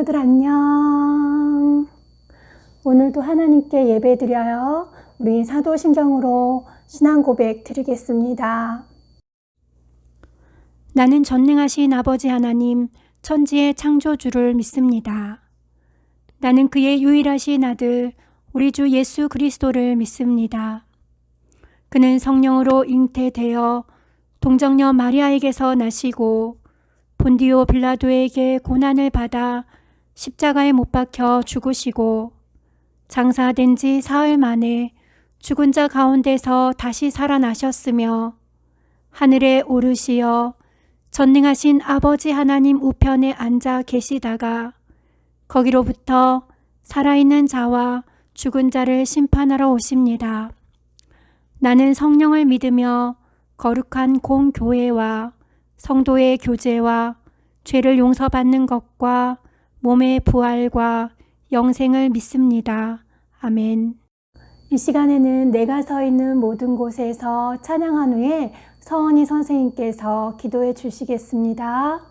친구들 안녕. 오늘도 하나님께 예배드려요. 우리 사도신경으로 신앙 고백 드리겠습니다. 나는 전능하신 아버지 하나님, 천지의 창조주를 믿습니다. 나는 그의 유일하신 아들, 우리 주 예수 그리스도를 믿습니다. 그는 성령으로 잉태되어 동정녀 마리아에게서 나시고 본디오 빌라도에게 고난을 받아 십자가에 못 박혀 죽으시고 장사된 지 사흘 만에 죽은 자 가운데서 다시 살아나셨으며 하늘에 오르시어 전능하신 아버지 하나님 우편에 앉아 계시다가 거기로부터 살아있는 자와 죽은 자를 심판하러 오십니다. 나는 성령을 믿으며 거룩한 공교회와 성도의 교제와 죄를 용서받는 것과 몸의 부활과 영생을 믿습니다. 아멘. 이 시간에는 내가 서 있는 모든 곳에서 찬양한 후에 서은희 선생님께서 기도해 주시겠습니다.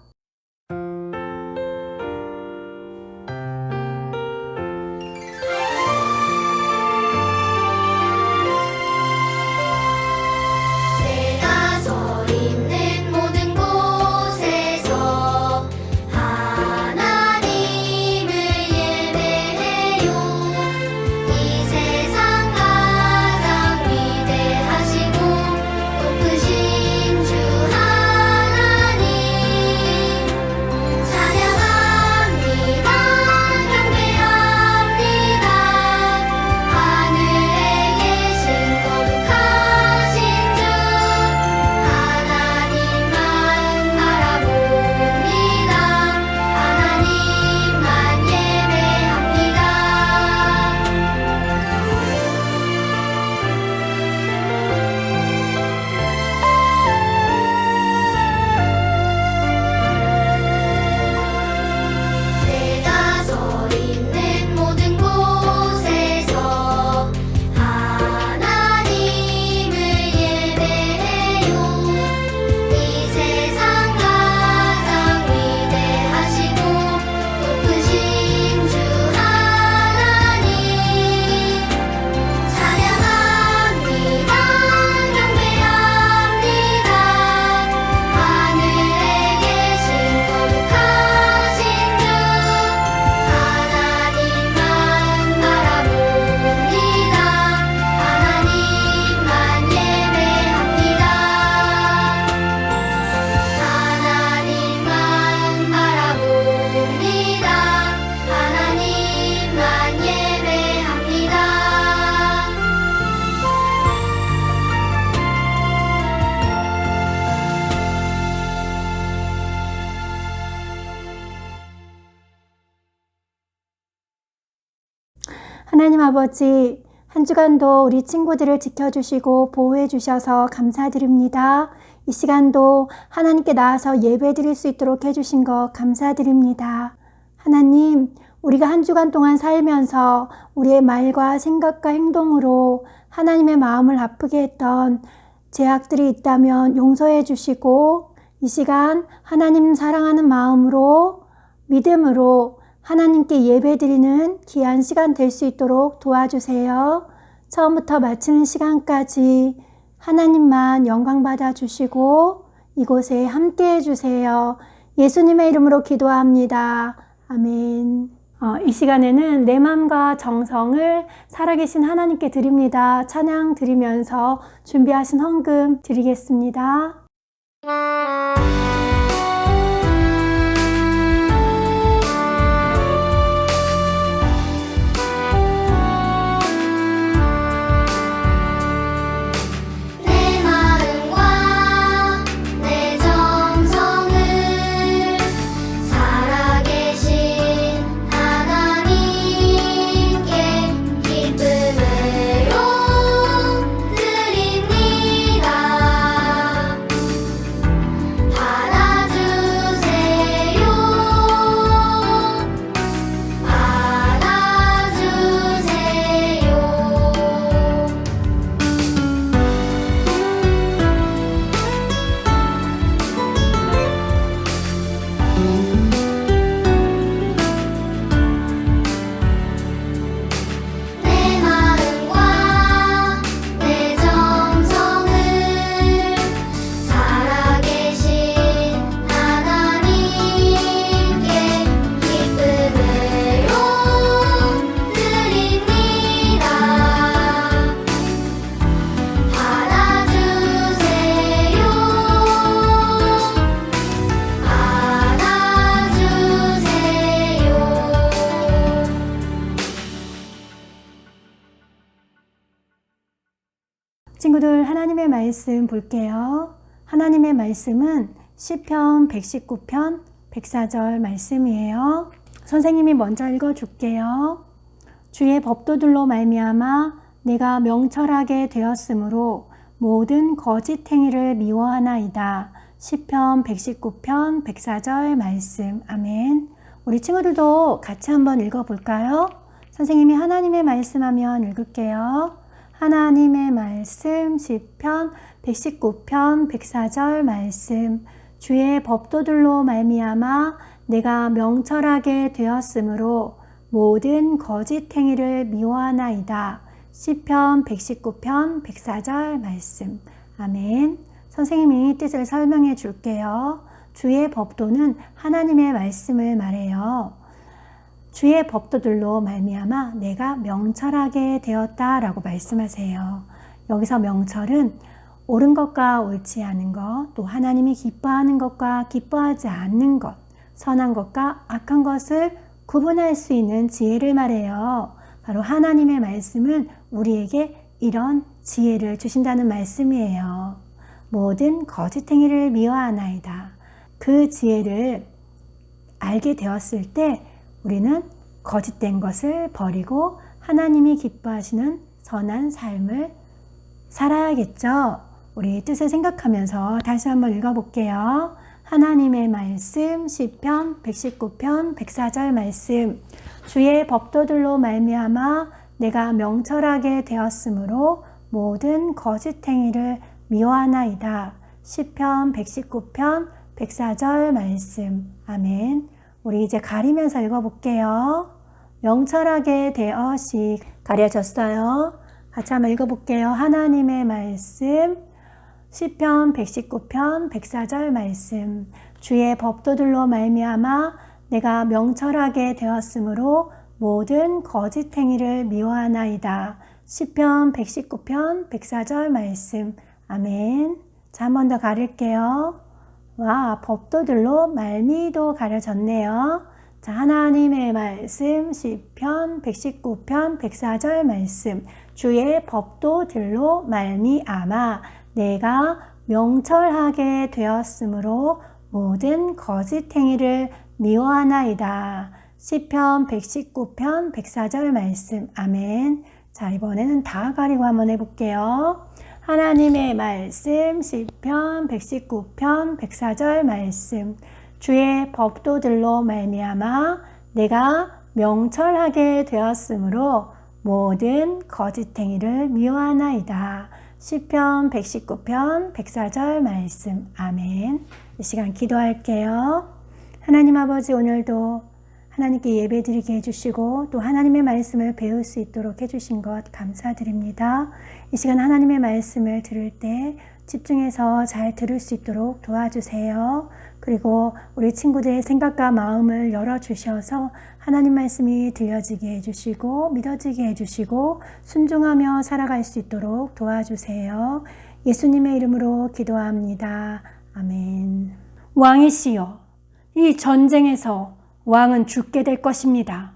하나님 아버지, 한 주간도 우리 친구들을 지켜주시고 보호해 주셔서 감사드립니다. 이 시간도 하나님께 나와서 예배 드릴 수 있도록 해주신 것 감사드립니다. 하나님, 우리가 한 주간 동안 살면서 우리의 말과 생각과 행동으로 하나님의 마음을 아프게 했던 죄악들이 있다면 용서해 주시고 이 시간 하나님 사랑하는 마음으로 믿음으로 하나님께 예배드리는 귀한 시간 될 수 있도록 도와주세요. 처음부터 마치는 시간까지 하나님만 영광 받아주시고 이곳에 함께해 주세요. 예수님의 이름으로 기도합니다. 아멘. 이 시간에는 내 마음과 정성을 살아계신 하나님께 드립니다. 찬양 드리면서 준비하신 헌금 드리겠습니다. 기쁨으로 드립니다. 친구들 하나님의 말씀 볼게요. 하나님의 말씀은 시편 119편 104절 말씀이에요. 선생님이 먼저 읽어줄게요. 주의 법도들로 말미암아 내가 명철하게 되었으므로 모든 거짓 행위를 미워하나이다. 시편 119편 104절 말씀. 아멘. 우리 친구들도 같이 한번 읽어볼까요? 선생님이 하나님의 말씀하면 읽을게요. 하나님의 말씀 시편 119편 104절 말씀. 주의 법도들로 말미암아 내가 명철하게 되었으므로 모든 거짓 행위를 미워하나이다. 시편 119편 104절 말씀. 아멘. 선생님이 뜻을 설명해 줄게요. 주의 법도는 하나님의 말씀을 말해요. 주의 법도들로 말미암아 내가 명철하게 되었다라고 말씀하세요. 여기서 명철은 옳은 것과 옳지 않은 것, 또 하나님이 기뻐하는 것과 기뻐하지 않는 것, 선한 것과 악한 것을 구분할 수 있는 지혜를 말해요. 바로 하나님의 말씀은 우리에게 이런 지혜를 주신다는 말씀이에요. 모든 거짓 행위를 미워하나이다. 그 지혜를 알게 되었을 때 우리는 거짓된 것을 버리고 하나님이 기뻐하시는 선한 삶을 살아야겠죠. 우리 뜻을 생각하면서 다시 한번 읽어볼게요. 하나님의 말씀 시편 119편 104절 말씀. 주의 법도들로 말미암아 내가 명철하게 되었으므로 모든 거짓 행위를 미워하나이다. 시편 119편 104절 말씀. 아멘. 우리 이제 가리면서 읽어볼게요. 명철하게 되어시 가려졌어요. 같이 한번 읽어볼게요. 하나님의 말씀 시편 119편 104절 말씀. 주의 법도들로 말미암아 내가 명철하게 되었으므로 모든 거짓 행위를 미워하나이다. 시편 119편 104절 말씀. 아멘. 자, 한 번 더 가릴게요. 와, 법도들로 말미도 가려졌네요. 자, 하나님의 말씀 시편 119편 104절 말씀. 주의 법도들로 말미암아 내가 명철하게 되었으므로 모든 거짓 행위를 미워하나이다. 시편 119편 104절 말씀. 아멘. 자, 이번에는 다 가리고 한번 해볼게요. 하나님의 말씀 시편 119편 104절 말씀. 주의 법도들로 말미암아 내가 명철하게 되었으므로 모든 거짓 행위를 미워하나이다. 시편 119편 104절 말씀. 아멘. 이 시간 기도할게요. 하나님 아버지, 오늘도 하나님께 예배드리게 해주시고 또 하나님의 말씀을 배울 수 있도록 해주신 것 감사드립니다. 이 시간 하나님의 말씀을 들을 때 집중해서 잘 들을 수 있도록 도와주세요. 그리고 우리 친구들의 생각과 마음을 열어주셔서 하나님 말씀이 들려지게 해주시고 믿어지게 해주시고 순종하며 살아갈 수 있도록 도와주세요. 예수님의 이름으로 기도합니다. 아멘. 왕이시여, 이 전쟁에서 왕은 죽게 될 것입니다.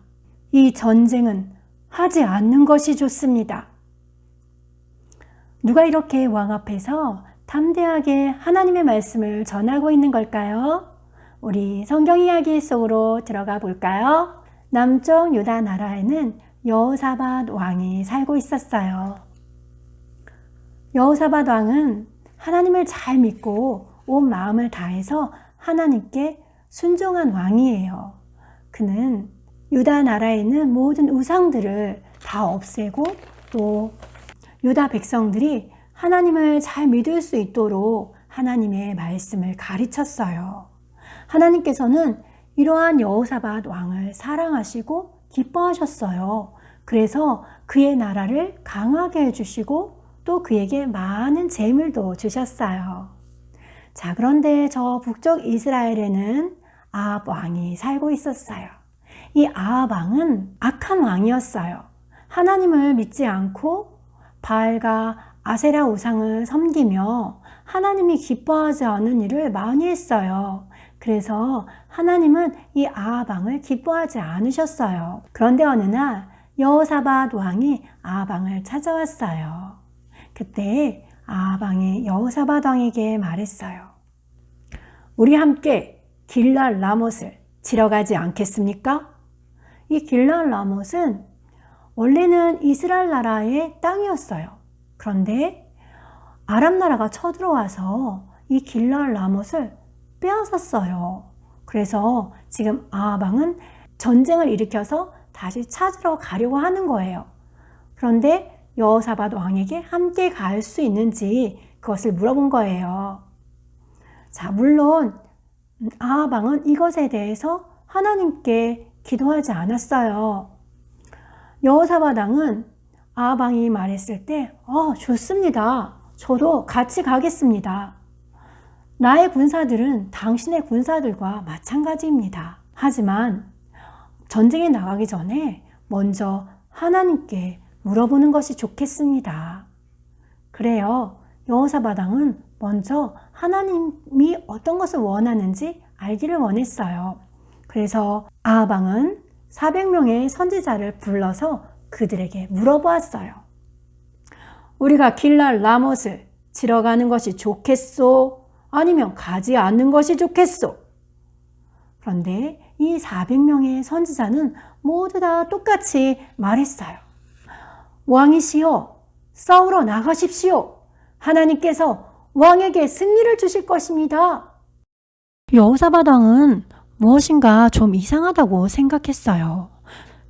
이 전쟁은 하지 않는 것이 좋습니다. 누가 이렇게 왕 앞에서 담대하게 하나님의 말씀을 전하고 있는 걸까요? 우리 성경 이야기 속으로 들어가 볼까요? 남쪽 유다 나라에는 여호사밧 왕이 살고 있었어요. 여호사밧 왕은 하나님을 잘 믿고 온 마음을 다해서 하나님께 순종한 왕이에요. 그는 유다 나라에 있는 모든 우상들을 다 없애고 또 유다 백성들이 하나님을 잘 믿을 수 있도록 하나님의 말씀을 가르쳤어요. 하나님께서는 이러한 여호사밧 왕을 사랑하시고 기뻐하셨어요. 그래서 그의 나라를 강하게 해주시고 또 그에게 많은 재물도 주셨어요. 자, 그런데 저 북쪽 이스라엘에는 아합 왕이 살고 있었어요. 이 아합 왕은 악한 왕이었어요. 하나님을 믿지 않고 바알과 아세라 우상을 섬기며 하나님이 기뻐하지 않은 일을 많이 했어요. 그래서 하나님은 이 아합 왕을 기뻐하지 않으셨어요. 그런데 어느 날 여호사밧 왕이 아합 왕을 찾아왔어요. 그때 아방이 여호사밧 왕에게 말했어요. 우리 함께 길랄 라못을 치러 가지 않겠습니까? 이 길랄 라못은 원래는 이스라엘 나라의 땅이었어요. 그런데 아람 나라가 쳐들어와서 이 길랄 라못을 빼앗았어요. 그래서 지금 아방은 전쟁을 일으켜서 다시 찾으러 가려고 하는 거예요. 그런데 여호사밧 왕에게 함께 갈 수 있는지 그것을 물어본 거예요. 자, 물론 아방은 이것에 대해서 하나님께 기도하지 않았어요. 여호사밧 왕은 아방이 말했을 때 좋습니다. 저도 같이 가겠습니다. 나의 군사들은 당신의 군사들과 마찬가지입니다. 하지만 전쟁에 나가기 전에 먼저 하나님께 물어보는 것이 좋겠습니다. 그래요. 여호사밧 왕은 먼저 하나님이 어떤 것을 원하는지 알기를 원했어요. 그래서 아합 왕은 400명의 선지자를 불러서 그들에게 물어보았어요. 우리가 길랄 라못을 치러 가는 것이 좋겠소? 아니면 가지 않는 것이 좋겠소? 그런데 이 400명의 선지자는 모두 다 똑같이 말했어요. 왕이시여, 싸우러 나가십시오. 하나님께서 왕에게 승리를 주실 것입니다. 여호사밧 왕은 무엇인가 좀 이상하다고 생각했어요.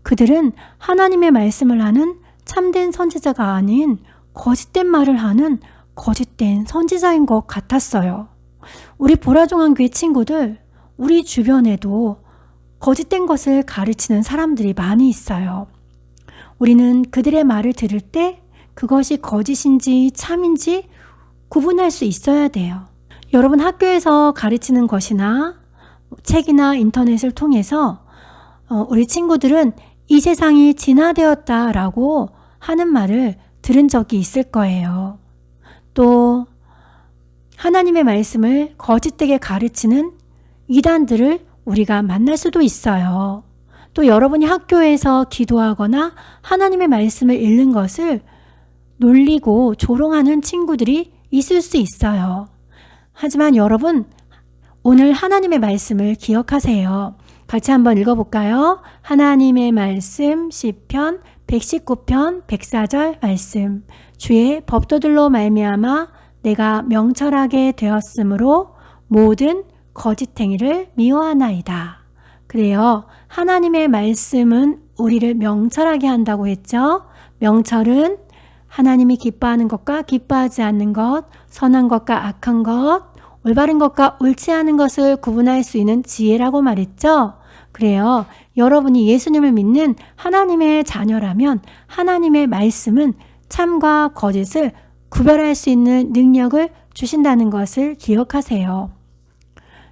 그들은 하나님의 말씀을 하는 참된 선지자가 아닌 거짓된 말을 하는 거짓된 선지자인 것 같았어요. 우리 보라종한교회 친구들, 우리 주변에도 거짓된 것을 가르치는 사람들이 많이 있어요. 우리는 그들의 말을 들을 때 그것이 거짓인지 참인지 구분할 수 있어야 돼요. 여러분 학교에서 가르치는 것이나 책이나 인터넷을 통해서 우리 친구들은 이 세상이 진화되었다라고 하는 말을 들은 적이 있을 거예요. 또 하나님의 말씀을 거짓되게 가르치는 이단들을 우리가 만날 수도 있어요. 또 여러분이 학교에서 기도하거나 하나님의 말씀을 읽는 것을 놀리고 조롱하는 친구들이 있을 수 있어요. 하지만 여러분, 오늘 하나님의 말씀을 기억하세요. 같이 한번 읽어볼까요? 하나님의 말씀 시편 119편 104절 말씀. 주의 법도들로 말미암아 내가 명철하게 되었으므로 모든 거짓행위를 미워하나이다. 그래요. 하나님의 말씀은 우리를 명철하게 한다고 했죠. 명철은 하나님이 기뻐하는 것과 기뻐하지 않는 것, 선한 것과 악한 것, 올바른 것과 옳지 않은 것을 구분할 수 있는 지혜라고 말했죠. 그래요. 여러분이 예수님을 믿는 하나님의 자녀라면 하나님의 말씀은 참과 거짓을 구별할 수 있는 능력을 주신다는 것을 기억하세요.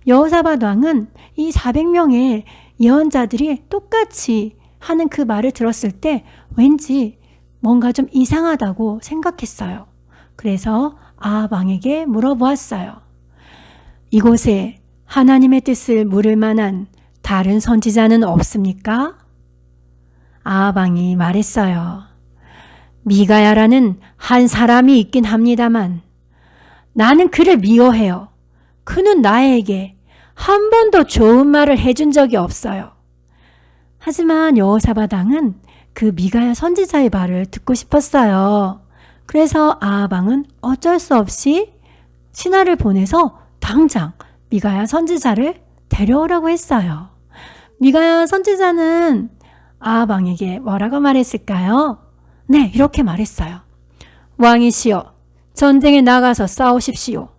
여호사밧 왕은 이 400명의 예언자들이 똑같이 하는 그 말을 들었을 때 왠지 뭔가 좀 이상하다고 생각했어요. 그래서 아합 왕에게 물어보았어요. 이곳에 하나님의 뜻을 물을 만한 다른 선지자는 없습니까? 아합 왕이 말했어요. 미가야라는 한 사람이 있긴 합니다만 나는 그를 미워해요. 그는 나에게 한 번도 좋은 말을 해준 적이 없어요. 하지만 여호사밧 왕은 그 미가야 선지자의 말을 듣고 싶었어요. 그래서 아합 왕은 어쩔 수 없이 신하를 보내서 당장 미가야 선지자를 데려오라고 했어요. 미가야 선지자는 아합 왕에게 뭐라고 말했을까요? 네, 이렇게 말했어요. 왕이시여, 전쟁에 나가서 싸우십시오.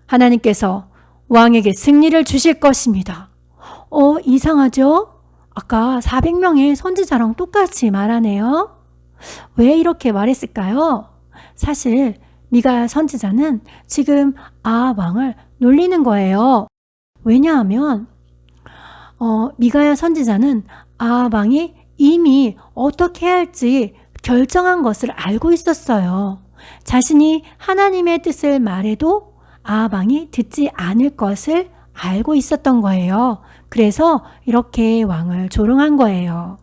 하나님께서 왕에게 승리를 주실 것입니다. 이상하죠? 아까 400명의 선지자랑 똑같이 말하네요. 왜 이렇게 말했을까요? 사실 미가야 선지자는 지금 아합 왕을 놀리는 거예요. 왜냐하면 미가야 선지자는 아합 왕이 이미 어떻게 할지 결정한 것을 알고 있었어요. 자신이 하나님의 뜻을 말해도 아합 왕이 듣지 않을 것을 알고 있었던 거예요. 그래서 이렇게 왕을 조롱한 거예요.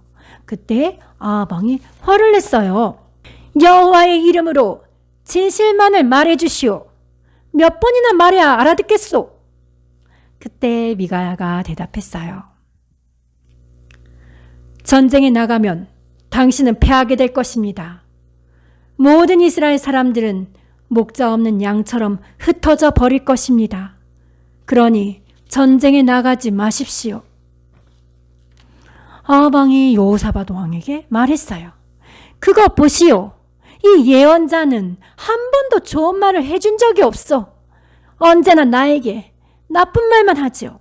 그때 아합 왕이 화를 냈어요. 여호와의 이름으로 진실만을 말해 주시오. 몇 번이나 말해야 알아듣겠소? 그때 미가야가 대답했어요. 전쟁에 나가면 당신은 패하게 될 것입니다. 모든 이스라엘 사람들은 목자 없는 양처럼 흩어져 버릴 것입니다. 그러니 전쟁에 나가지 마십시오. 아합왕이 여호사밧 왕에게 말했어요. 그거 보시오. 이 예언자는 한 번도 좋은 말을 해준 적이 없어. 언제나 나에게 나쁜 말만 하지요.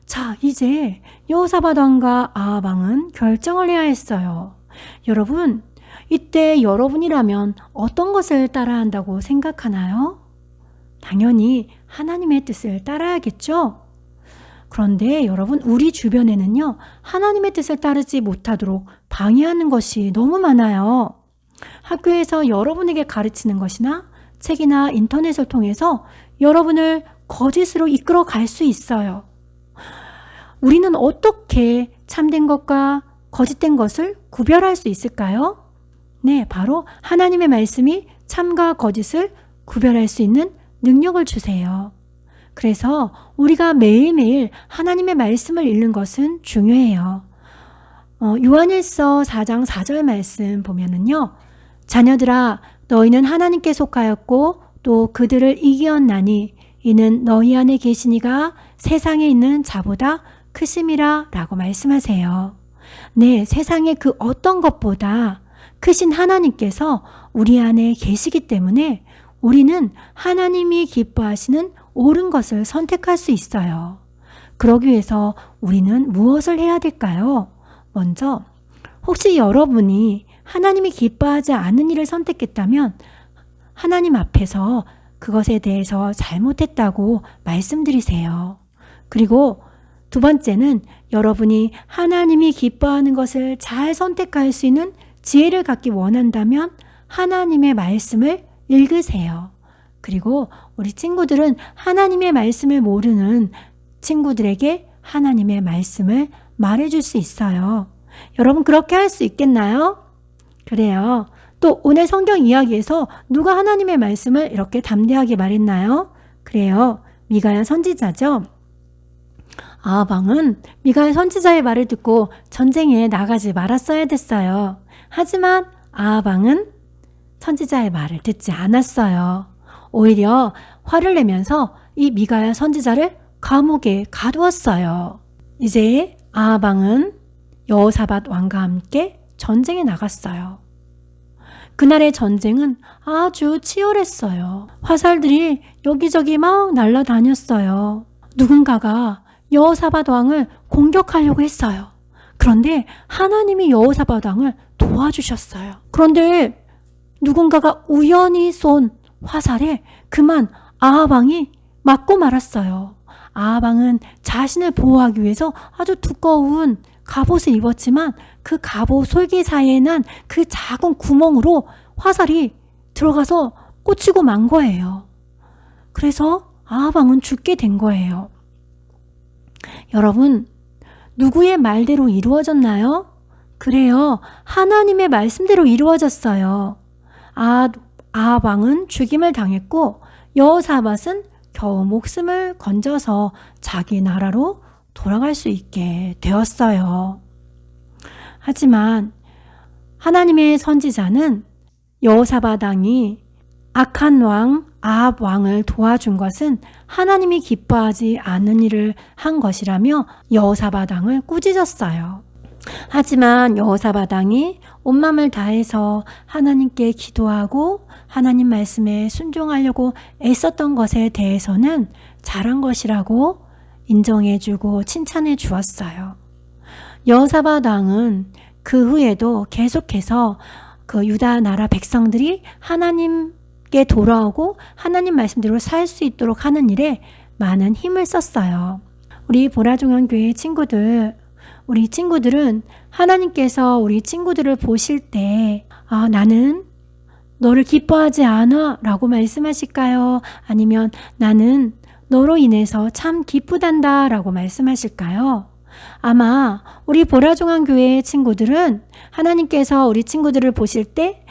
자, 이제 여호사밧 왕과 아합 왕은 결정을 해야 했어요. 여러분, 이때 여러분이라면 어떤 것을 따라야 한다고 생각하나요? 당연히 하나님의 뜻을 따라야겠죠? 그런데 여러분, 우리 주변에는요, 하나님의 뜻을 따르지 못하도록 방해하는 것이 너무 많아요. 학교에서 여러분에게 가르치는 것이나 책이나 인터넷을 통해서 여러분을 거짓으로 이끌어 갈 수 있어요. 우리는 어떻게 참된 것과 거짓된 것을 구별할 수 있을까요? 네, 바로 하나님의 말씀이 참과 거짓을 구별할 수 있는 능력을 주세요. 그래서 우리가 매일매일 하나님의 말씀을 읽는 것은 중요해요. 요한일서 4장 4절 말씀 보면은요. 자녀들아, 너희는 하나님께 속하였고 또 그들을 이기었나니 이는 너희 안에 계시니가 세상에 있는 자보다 크심이라 라고 말씀하세요. 네, 세상의 그 어떤 것보다 크신 하나님께서 우리 안에 계시기 때문에 우리는 하나님이 기뻐하시는 옳은 것을 선택할 수 있어요. 그러기 위해서 우리는 무엇을 해야 될까요? 먼저, 혹시 여러분이 하나님이 기뻐하지 않은 일을 선택했다면 하나님 앞에서 그것에 대해서 잘못했다고 말씀드리세요. 그리고 두 번째는 여러분이 하나님이 기뻐하는 것을 잘 선택할 수 있는 지혜를 갖기 원한다면 하나님의 말씀을 읽으세요. 그리고 우리 친구들은 하나님의 말씀을 모르는 친구들에게 하나님의 말씀을 말해줄 수 있어요. 여러분 그렇게 할 수 있겠나요? 그래요. 또 오늘 성경 이야기에서 누가 하나님의 말씀을 이렇게 담대하게 말했나요? 그래요. 미가야 선지자죠. 아합 왕은 미가야 선지자의 말을 듣고 전쟁에 나가지 말았어야 됐어요. 하지만 아합 왕은 선지자의 말을 듣지 않았어요. 오히려 화를 내면서 이 미가야 선지자를 감옥에 가두었어요. 이제 아합 왕은 여호사밧 왕과 함께 전쟁에 나갔어요. 그날의 전쟁은 아주 치열했어요. 화살들이 여기저기 막 날아다녔어요. 누군가가 여호사밧 왕을 공격하려고 했어요. 그런데 하나님이 여호사밧 왕을 도와주셨어요. 그런데 누군가가 우연히 쏜 화살에 그만 아합 왕이 맞고 말았어요. 아합 왕은 자신을 보호하기 위해서 아주 두꺼운 갑옷을 입었지만 그 갑옷 솔기 사이에 난 그 작은 구멍으로 화살이 들어가서 꽂히고 만 거예요. 그래서 아합 왕은 죽게 된 거예요. 여러분, 누구의 말대로 이루어졌나요? 그래요. 하나님의 말씀대로 이루어졌어요. 아합 왕은 죽임을 당했고 여호사밧은 겨우 목숨을 건져서 자기 나라로 돌아갈 수 있게 되었어요. 하지만 하나님의 선지자는 여호사밧 왕이 악한 왕 아합 왕을 도와준 것은 하나님이 기뻐하지 않은 일을 한 것이라며 여호사밧 왕을 꾸짖었어요. 하지만 여호사밧 왕이 온 마음을 다해서 하나님께 기도하고 하나님 말씀에 순종하려고 애썼던 것에 대해서는 잘한 것이라고 인정해주고 칭찬해 주었어요. 여호사밧 왕은 그 후에도 계속해서 그 유다 나라 백성들이 하나님께 돌아오고 하나님 말씀대로 살 수 있도록 하는 일에 많은 힘을 썼어요. 우리 보라종양교회 친구들, 우리 친구들은 하나님께서 우리 친구들을 보실 때 나는 너를 기뻐하지 않아 라고 말씀하실까요? 아니면 나는 너로 인해서 참 기쁘단다 라고 말씀하실까요? 아마 우리 보라종양교회 친구들은 하나님께서 우리 친구들을 보실 때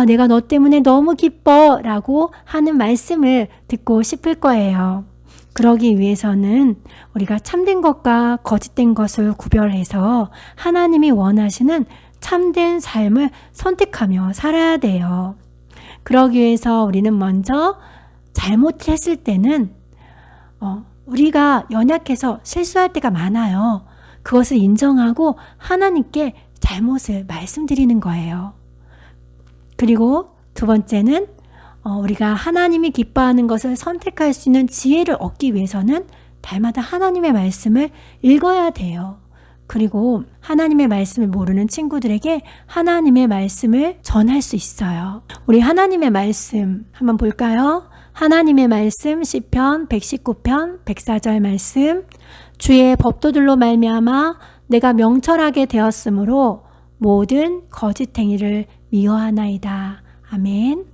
내가 너 때문에 너무 기뻐 라고 하는 말씀을 듣고 싶을 거예요. 그러기 위해서는 우리가 참된 것과 거짓된 것을 구별해서 하나님이 원하시는 참된 삶을 선택하며 살아야 돼요. 그러기 위해서 우리는 먼저 잘못했을 때는 우리가 연약해서 실수할 때가 많아요. 그것을 인정하고 하나님께 잘못을 말씀드리는 거예요. 그리고 두 번째는 우리가 하나님이 기뻐하는 것을 선택할 수 있는 지혜를 얻기 위해서는 날마다 하나님의 말씀을 읽어야 돼요. 그리고 하나님의 말씀을 모르는 친구들에게 하나님의 말씀을 전할 수 있어요. 우리 하나님의 말씀 한번 볼까요? 하나님의 말씀 시편 119편 104절 말씀. 주의 법도들로 말미암아 내가 명철하게 되었으므로 모든 거짓 행위를 미워하나이다. 아멘.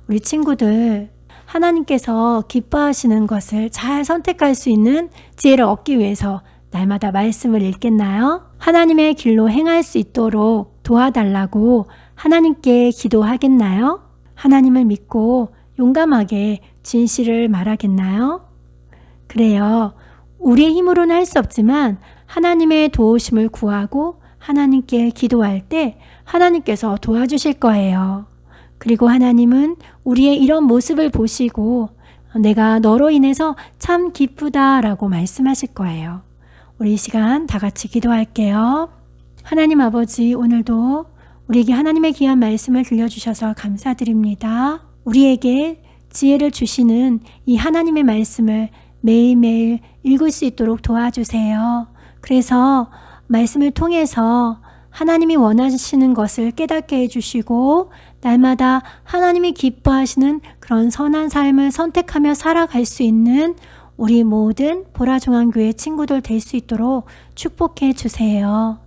우리 친구들, 하나님께서 기뻐하시는 것을 잘 선택할 수 있는 지혜를 얻기 위해서 날마다 말씀을 읽겠나요? 하나님의 길로 행할 수 있도록 도와달라고 하나님께 기도하겠나요? 하나님을 믿고 용감하게 진실을 말하겠나요? 그래요. 우리의 힘으로는 할 수 없지만 하나님의 도우심을 구하고 하나님께 기도할 때 하나님께서 도와주실 거예요. 그리고 하나님은 우리의 이런 모습을 보시고 내가 너로 인해서 참 기쁘다라고 말씀하실 거예요. 우리 이 시간 다 같이 기도할게요. 하나님 아버지, 오늘도 우리에게 하나님의 귀한 말씀을 들려주셔서 감사드립니다. 우리에게 지혜를 주시는 이 하나님의 말씀을 매일매일 읽을 수 있도록 도와주세요. 그래서 말씀을 통해서 하나님이 원하시는 것을 깨닫게 해주시고 날마다 하나님이 기뻐하시는 그런 선한 삶을 선택하며 살아갈 수 있는 우리 모든 보라중앙교회 친구들 될 수 있도록 축복해 주세요.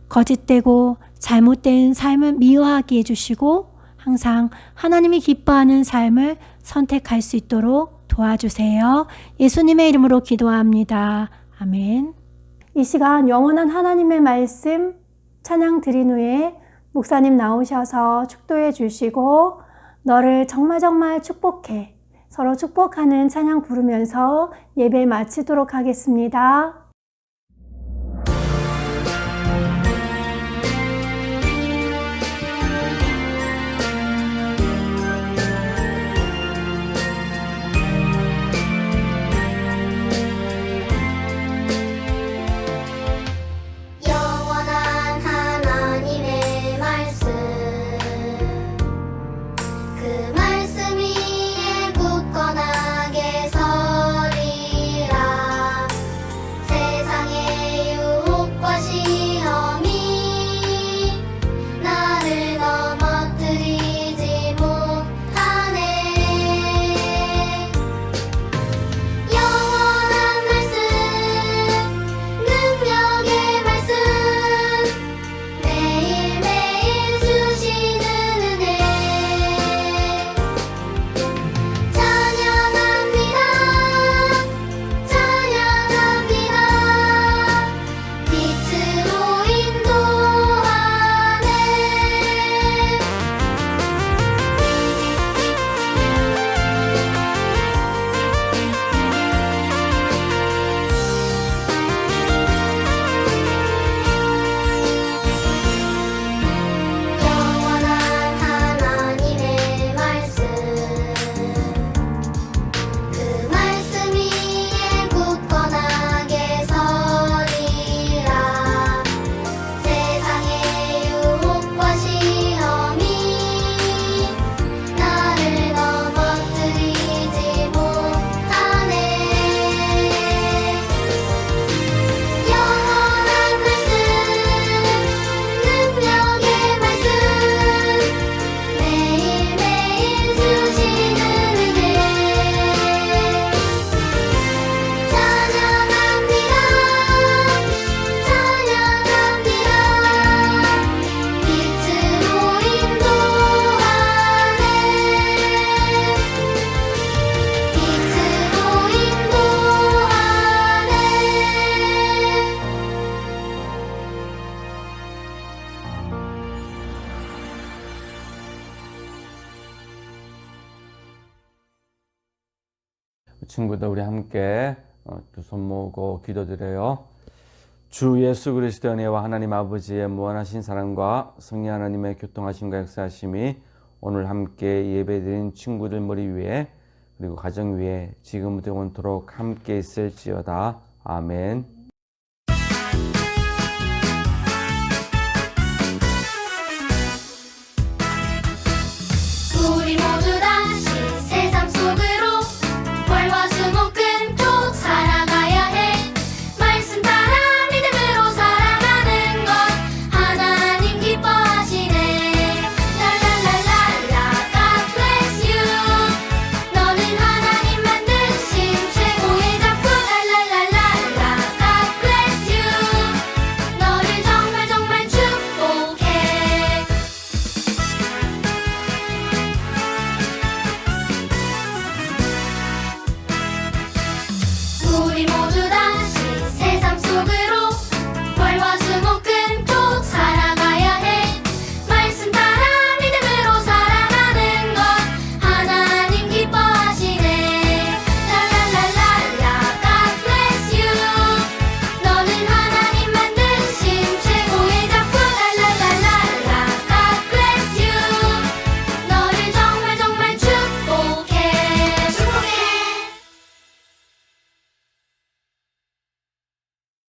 거짓되고 잘못된 삶을 미워하게 해주시고 항상 하나님이 기뻐하는 삶을 선택할 수 있도록 도와주세요. 예수님의 이름으로 기도합니다. 아멘. 이 시간 영원한 하나님의 말씀 찬양 드린 후에 목사님 나오셔서 축도해 주시고 너를 정말 축복해 서로 축복하는 찬양 부르면서 예배 마치도록 하겠습니다. 그 말씀 위에 굳건하게 서리라. 친구들 우리 함께 두 손 모으고 기도드려요. 주 예수 그리스도의 은혜와 하나님 아버지의 무한하신 사랑과 성령 하나님의 교통하심과 역사하심이 오늘 함께 예배드린 친구들 머리 위에 그리고 가정 위에 지금부터 영원토록 함께 있을지어다. 아멘.